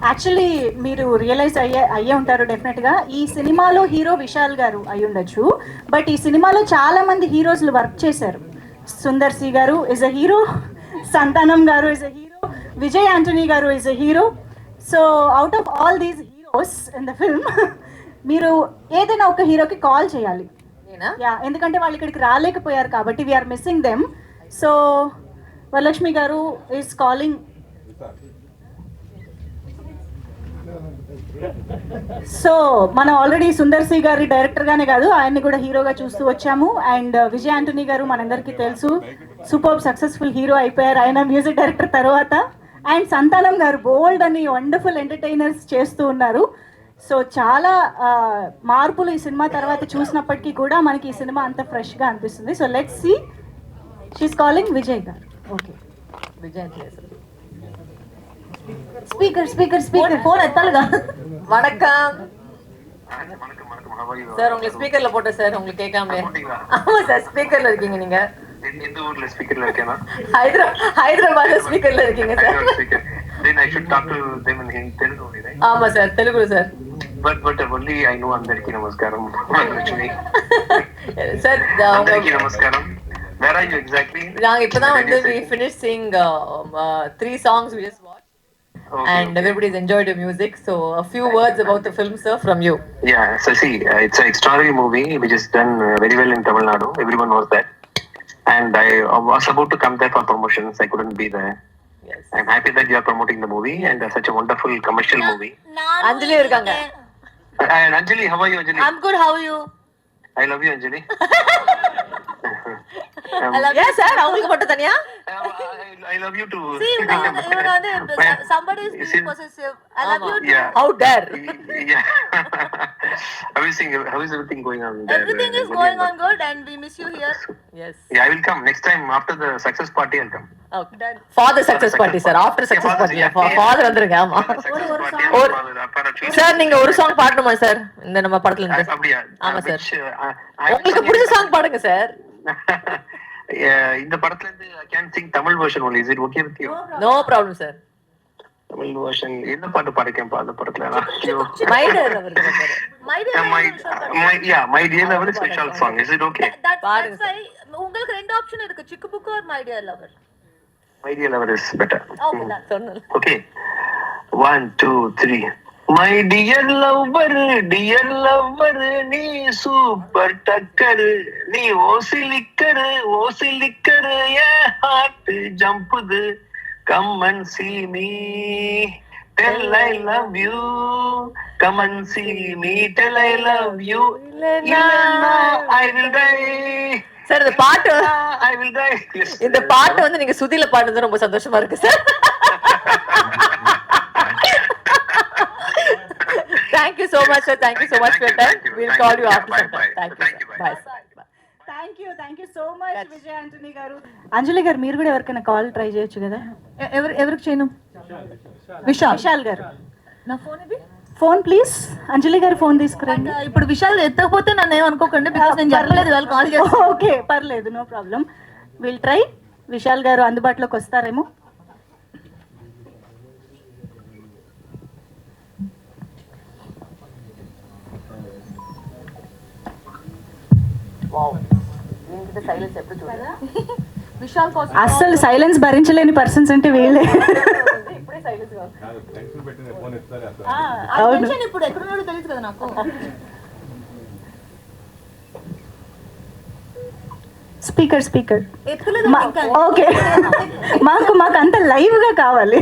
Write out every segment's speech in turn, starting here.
Actually మీరు realise అయ్యే ఉంటారు డెఫినెట్గా. ఈ సినిమాలో హీరో విశాల్ గారు అయి ఉండొచ్చు, బట్ ఈ సినిమాలో చాలా మంది హీరోస్లు వర్క్ చేశారు. సుందర్ సి గారు ఇస్ అ హీరో, సంతానం గారు is a hero, Vijay Antony గారు is a hero. So out of all these heroes in the film మీరు ఏదైనా ఒక హీరోకి కాల్ చేయాలి. యా, ఎందుకంటే వాళ్ళు ఇక్కడికి రాలేకపోయారు కాబట్టి we're missing them. So Varalakshmi garu is calling. So మనం ఆల్రెడీ సుందర్ సి గారి డైరెక్టర్గానే కాదు, ఆయన్ని కూడా హీరోగా చూస్తూ వచ్చాము. అండ్ విజయ్ ఆంటనీ గారు మనందరికీ తెలుసు, సూపర్ సక్సెస్ఫుల్ హీరో అయిపోయారు ఆయన మ్యూజిక్ డైరెక్టర్ తర్వాత. అండ్ సంతానం గారు బోల్డ్ అని వండర్ఫుల్ ఎంటర్టైనర్స్ చేస్తూ ఉన్నారు. సో చాలా మార్పులు ఈ సినిమా తర్వాత చూసినప్పటికీ కూడా మనకి ఈ సినిమా అంత ఫ్రెష్గా అనిపిస్తుంది. So let's see. She's calling Vijay గారు. Okay, Vijay speaker speaker speaker phone எத்தாலுங்க. வணக்கம் சார், உங்களுக்கு ஸ்பீக்கர்ல போட்டேன் சார், உங்களுக்கு கேட்காம. ஆமா சார், ஸ்பீக்கர்ல இருக்கீங்க நீங்க. எந்த ஊர்ல ஸ்பீக்கர்ல இருக்கேனா? ஹைதராபாத்ல ஸ்பீக்கர்ல இருக்கீங்க sir. Then I should talk to them in Telugu only, right? ஆமா sir, Telugu sir. But only I know Andariki Namaskaram. Actually. Sir, Andariki Namaskaram. Where are you exactly? நாங்க இப்பதான் வந்து we finished seeing 3 songs we just watched. Okay, and okay. everybody's enjoyed the music. So a few words about the film, sir, from you. Yeah, so see, it's an extraordinary movie which is done very well in Tamil Nadu. Everyone knows that. And I was about to come there for promotions. I couldn't be there. Yes. I'm happy that you are promoting the movie and such a wonderful commercial movie. Anjali irukanga. And Anjali, how are you, Anjali? I'm good, how are you? I love you, Anjali. I love you. Yes sir, avungalukku மட்டும் தனியா? I love you too. See, இவங்க வந்து somebody is being possessive. I love you too. Yeah. How dare? Yeah. How is everything going on there? Everything is going on good and we miss you here. Yes. Yeah, I will come next time after the success party. I'll come. Okay, done. For the success party sir, after success party. Father வந்துருங்க. ஆமா. Sir, நீங்க ஒரு song பாடணுமா sir இந்த நம்ம படத்துல இருந்து? அப்படியே. ஆமா சார். உங்களுக்கு பிடிச்ச சாங் பாடுங்க சார். இந்த படத்துல இருந்து I can sing Tamil version only. Is it okay with you? No problem sir. Tamil version என்ன பாட்டு பாடிக்கேன் அந்த படத்துல? My dear lover. My dear lover. My dear lover is special song. Is it okay? That's why உங்களுக்கு ரெண்டு option இருக்கு, சிக்கு book or my dear lover. My dear lover is better. Okay, done. சொன்னேன். Okay. 1 2 3. My dear lover, நீ super டக்கர், நீ ஓசிலிக்கர், ஏ heart ஜம்புது, come and see me, tell I love you, come and see me, tell I love you, இல்லனா I will die. Sir, இந்த பாட்டு I will die. இந்த பாட்டு வந்து நீங்க சுதில பாடுறது ரொம்ப சந்தோஷமா இருக்கு sir. Thank you so much sir, thank you so much for your time. We'll call you after some time. Thank you. Bye. Thank you so much Vijay Antony గారు. అంజలి గారు, మీరు కూడా ఎవరికైనా కాల్ ట్రై చేయొచ్చు కదా. ఎవరికి చేయను? విశాల్ గారు. నా ఫోన్ ఇది. Phone please. అంజలి గారు ఫోన్ తీసుకురండి. ఇప్పుడు విశాల్ ఎత్తకపోతే నన్ను ఏమనుకోకండి, బికాస్ నేను చెప్పలేదు వాళ్ళు కాల్ చేసి. ఓకే, పర్లేదు, no problem. Will try. Vishal garu అందుబాటులోకి వస్తారేమో. అస్సలు సైలెన్స్ భరించలేని పర్సన్స్ అంటే వీళ్ళే. ఇప్పుడు ఎక్కడున్నాడో తెలియదు కదా నాకు. Speaker okay. మాకు అంత లైవ్ గా కావాలి.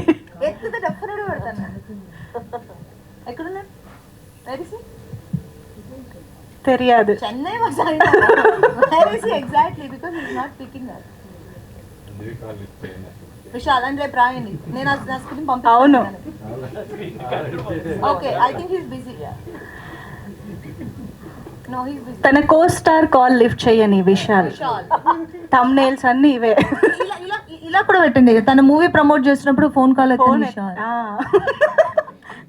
తెలియదు. Chennai exactly because he is not picking that. Vishal అంటే రేపు రాయండి, నేను నా స్క్రీన్ పంపిస్తాను. అవును. Okay, I think he is busy. No he is busy. తన కో స్టార్ కాల్ లిఫ్ట్ చేయని విశాల్. థంబ్నెయిల్స్ అన్ని ఇవే. ఇలా కూడా పెట్టండి, తన మూవీ ప్రమోట్ చేసినప్పుడు ఫోన్ కాల్ అయితే విశాల్.